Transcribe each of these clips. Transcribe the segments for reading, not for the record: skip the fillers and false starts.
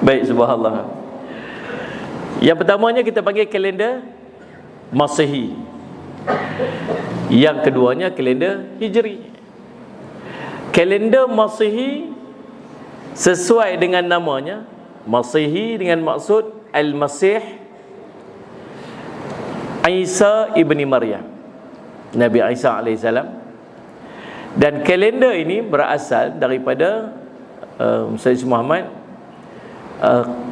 Baik, subhanallah. Yang pertamanya kita panggil kalender Masehi. Yang keduanya kalender Hijri. Kalender Masehi sesuai dengan namanya, Masehi dengan maksud Al-Masih Isa ibni Maryam, Nabi Isa alaihissalam. Dan kalender ini berasal daripada Sayyid Muhammad,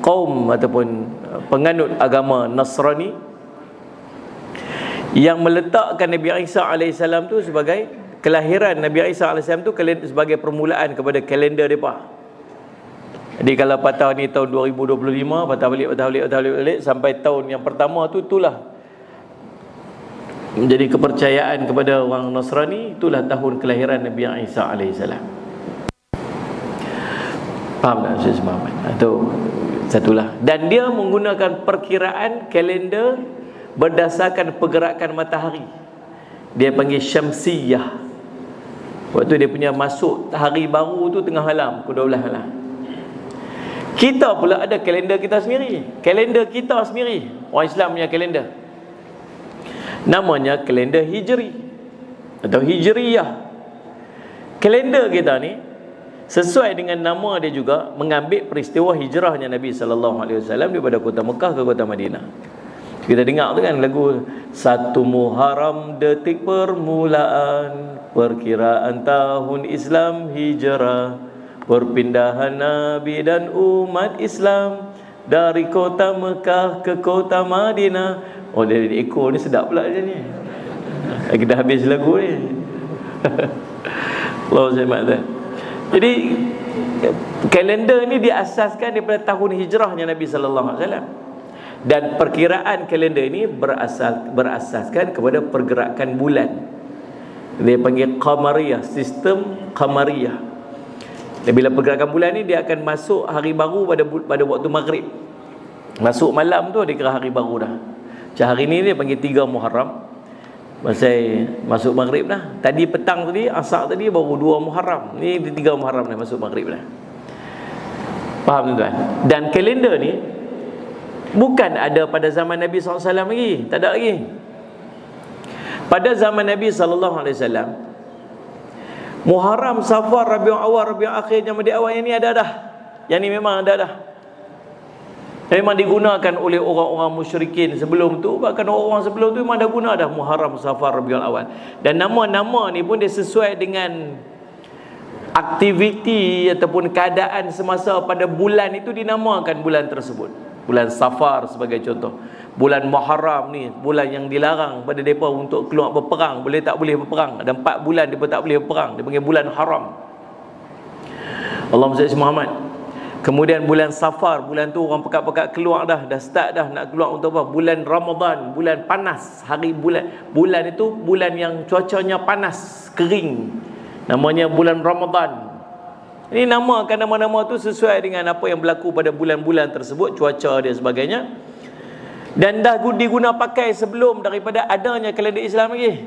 kaum ataupun penganut agama Nasrani yang meletakkan Nabi Isa alaihissalam tu sebagai kelahiran Nabi Isa alaihissalam tu sebagai permulaan kepada kalender mereka. Jadi kalau patah ni tahun 2025, patah balik sampai tahun yang pertama tu, itulah menjadi kepercayaan kepada orang Nasrani, itulah tahun kelahiran Nabi Isa alaihissalam. Faham tak Syekh Muhammad? Itu satulah. Dan dia menggunakan perkiraan kalender berdasarkan pergerakan matahari. Dia panggil Syamsiyah. Waktu dia punya masuk hari baru tu tengah malam, pukul 12 malam. Kita pula ada kalender kita sendiri. Kalender kita sendiri, orang Islam punya kalender, namanya kalender Hijri atau Hijriyah. Kalender kita ni sesuai dengan nama dia juga mengambil peristiwa hijrahnya Nabi SAW daripada kota Mekah ke kota Madinah. Kita dengar tu kan lagu 1 Muharram detik permulaan perkiraan tahun Islam hijrah, perpindahan Nabi dan umat Islam dari kota Mekah ke kota Madinah. Oh, dari ekor ni sedap pula macam ni. Kita dah habis lagu ni. Allah SWT. Jadi kalender ni diasaskan daripada tahun hijrahnya Nabi sallallahu alaihi wasallam. Dan perkiraan kalender ini berasaskan kepada pergerakan bulan. Dia panggil qamariyah, sistem qamariyah. Dan bila pergerakan bulan ni dia akan masuk hari baru pada waktu maghrib. Masuk malam tu dia kira hari baru dah. Macam hari ni dia panggil 3 Muharram. Pasal masuk maghrib dah. Tadi petang tadi, asar tadi baru 2 Muharram. Ni 3 Muharram dah masuk maghrib dah. Faham tuan? Dan kalender ni bukan ada pada zaman Nabi SAW lagi. Tak ada lagi. Pada zaman Nabi SAW, Muharram, Safar, Rabiul Awal, Rabiul Akhir, Jamadil Awal, yang ni ada dah. Yang ni memang ada dah. Memang digunakan oleh orang-orang musyrikin sebelum tu. Bahkan orang-orang sebelum tu memang dah guna dah Muharram, Safar, Rabiul Awal. Dan nama-nama ni pun dia sesuai dengan aktiviti ataupun keadaan semasa pada bulan itu, dinamakan bulan tersebut. Bulan Safar sebagai contoh. Bulan Muharram ni bulan yang dilarang pada mereka untuk keluar berperang. Boleh tak boleh berperang. Ada 4 bulan mereka tak boleh berperang. Dia panggil bulan haram. Allahumma salli Muhammad. Kemudian bulan Safar, bulan tu orang pekat-pekat keluar dah start dah nak keluar untuk apa? Bulan Ramadan, bulan panas. Bulan itu bulan yang cuacanya panas, kering. Namanya bulan Ramadan. Ini namakan nama-nama tu sesuai dengan apa yang berlaku pada bulan-bulan tersebut, cuaca dia sebagainya. Dan dah diguna pakai sebelum daripada adanya kalender Islam lagi.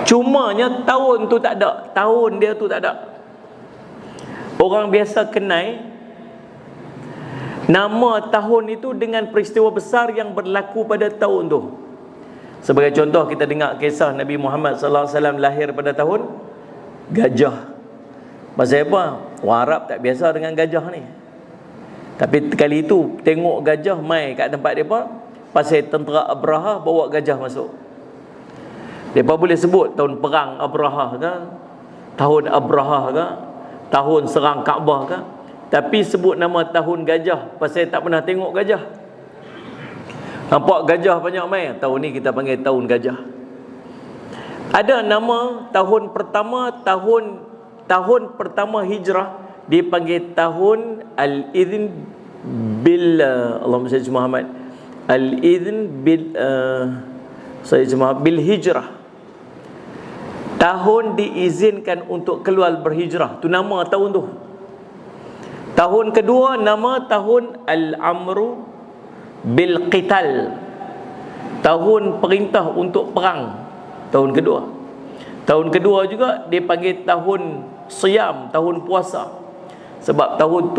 Cumanya tahun tu tak ada. Tahun dia tu tak ada. Orang biasa kenal nama tahun itu dengan peristiwa besar yang berlaku pada tahun tu. Sebagai contoh, kita dengar kisah Nabi Muhammad SAW lahir pada tahun Gajah. Pasal apa? Orang Arab tak biasa dengan gajah ni. Tapi kali itu tengok gajah mai kat tempat mereka. Pasal tentera Abraha bawa gajah masuk. Mereka boleh sebut tahun perang Abraha ke, tahun Abraha ke, tahun serang Kaabah ke, tapi sebut nama tahun gajah. Pasal tak pernah tengok gajah. Nampak gajah banyak mai, tahun ni kita panggil tahun gajah. Ada nama tahun pertama, tahun pertama hijrah dipanggil tahun Al-Idhin bil Allahumma salli Muhammad, Al-Idhin bil bil hijrah. Tahun diizinkan untuk keluar berhijrah. Tu nama tahun tu. Tahun kedua nama tahun Al-Amru bil Qital. Tahun perintah untuk perang. Tahun kedua. Tahun kedua juga dia panggil tahun Siyam, tahun puasa. Sebab tahun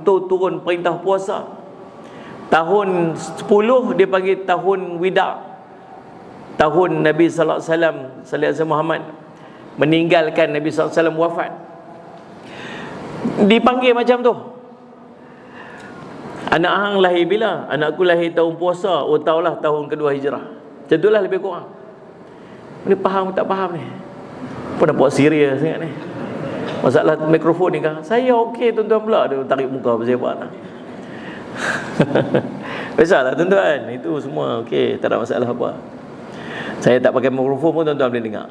tu turun perintah puasa. Tahun 10 dia panggil tahun Wida. Tahun Nabi sallallahu alaihi wasallam, sallallahu alaihi Muhammad meninggalkan, Nabi sallallahu alaihi wasallam wafat. Dipanggil macam tu. Anak hang lahir bila? Anakku lahir tahun puasa. Oh tahulah tahun kedua hijrah. Macam itulah lebih kurang. Ni faham tak faham ni? Apa nampak serius sangat ni? Masalah mikrofon ni kan? Saya okey tuan-tuan pula. Dia tarik muka apa saya buat lah. Biasalah tuan-tuan. Itu semua okey. Tak ada masalah apa. Saya tak pakai mikrofon pun tuan-tuan boleh dengar.